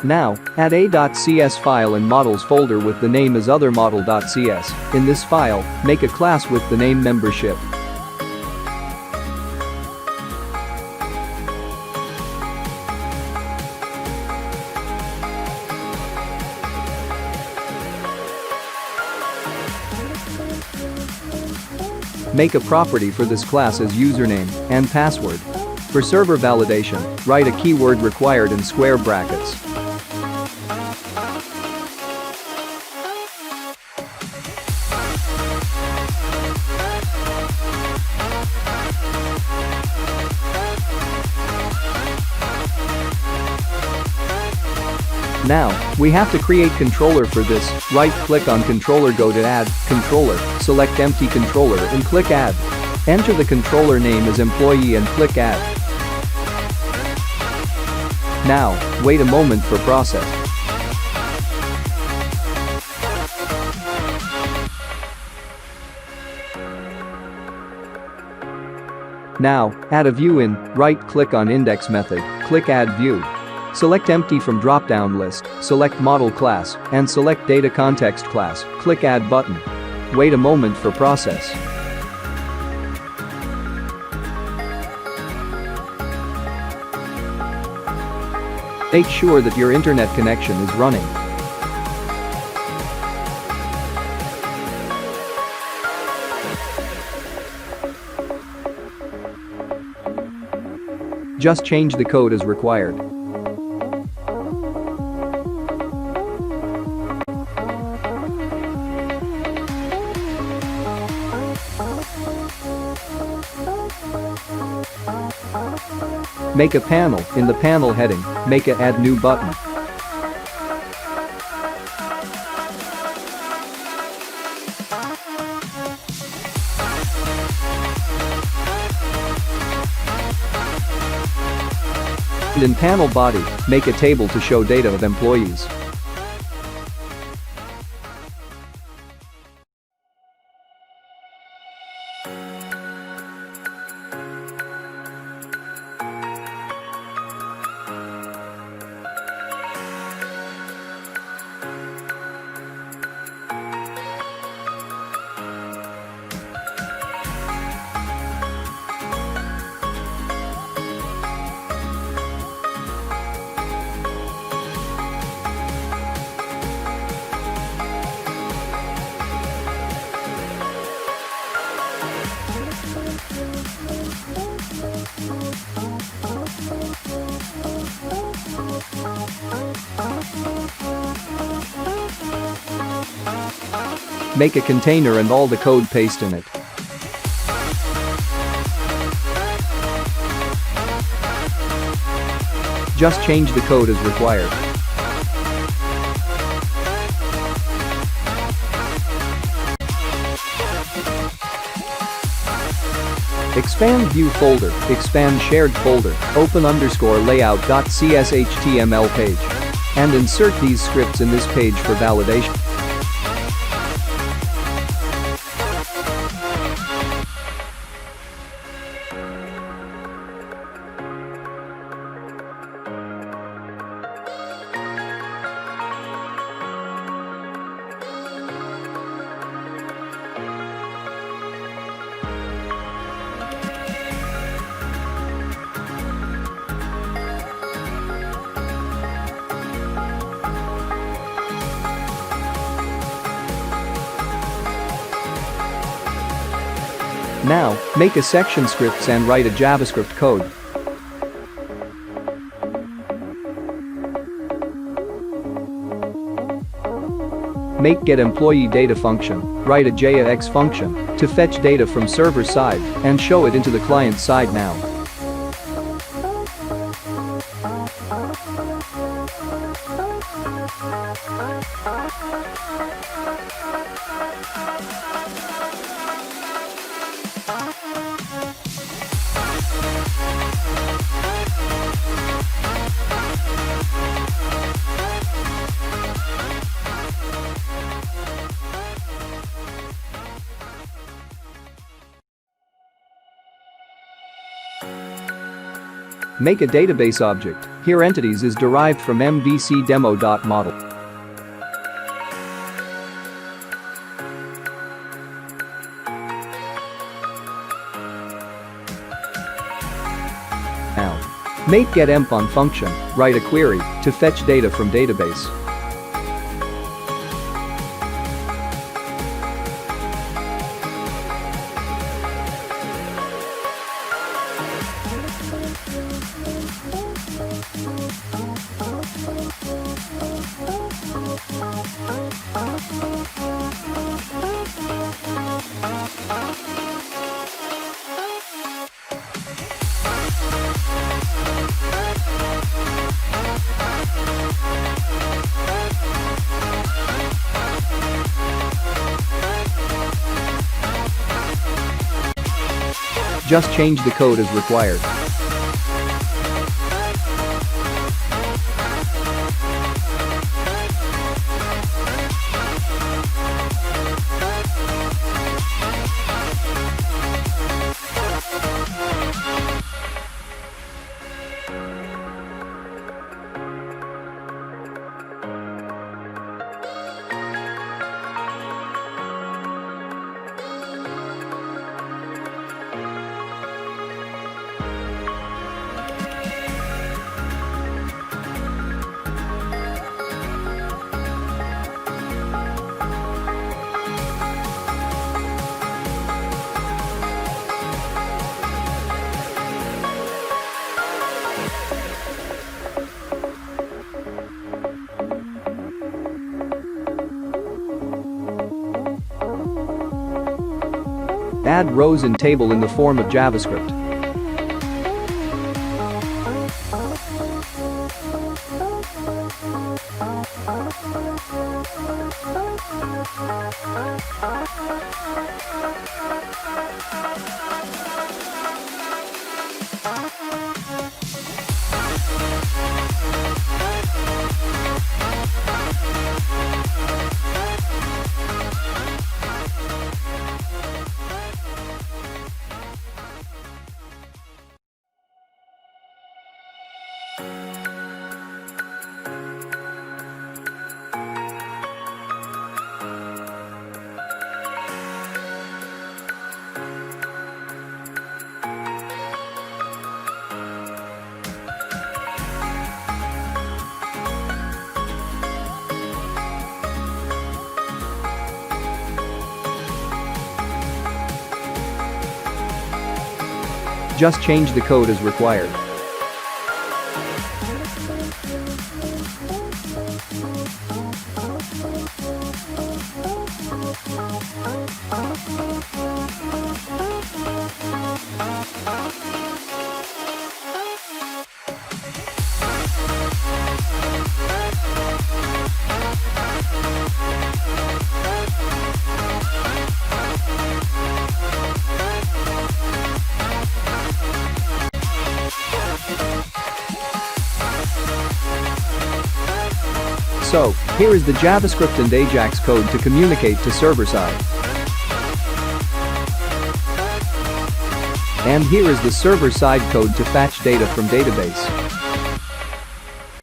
Now, add a.cs file in models folder with the name as other model.cs. In this file, make a class with the name membership. Make a property for this class as username and password. For server validation, write a keyword required in square brackets. Now, we have to create controller for this. Right-click on controller, go to Add, Controller, select Empty Controller and click Add. Enter the controller name as Employee and click Add. Now, wait a moment for process. Now, add a view in. Right-click on Index method, click Add View. Select Empty from drop-down list, select Model class, and select Data Context class, click Add button. Wait a moment for process. Make sure that your internet connection is running. Just change the code as required. Make a panel. In the panel heading, make a Add New button. And in panel body, make a table to show data of employees. Make a container and all the code paste in it. Just change the code as required. Expand View folder, expand Shared folder, open _layout.cs HTML page. And insert these scripts in this page for validation. Now, make a section scripts and write a JavaScript code. Make getEmployeeData function, write a JAX function to fetch data from server side and show it into the client side now. Make a database object. Here entities is derived from MVC demo.modal. Now, make getEmp on function, write a query to fetch data from database. Just change the code as required. Add rows in table in the form of JavaScript. Just change the code as required. So, here is the JavaScript and Ajax code to communicate to server side. And here is the server side code to fetch data from database.